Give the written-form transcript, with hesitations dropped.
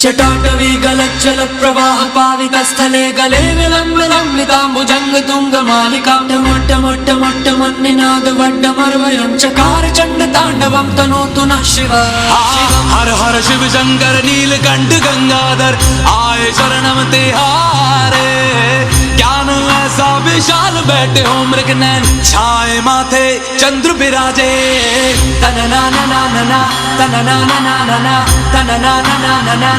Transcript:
चटाटवी गलज्जल प्रवाह पाविक स्थले गले विलम्बिताम्बुजंग तुंग मालिका टमट्टमट्टमट्टमन्निनाद वड्डमर्वयं चकार चंड तांडवं तनोतु नः शिवा। हर हर शिव शंकर नीलकंठ गंगाधर आए शरणम तिहारे। ज्ञान ऐसा विशाल बैठे हो मृग नैन छाए माथे चंद्र विराजे। तन ना ना ना ना ना तन ना ना ना ना तन ना ना ना ना।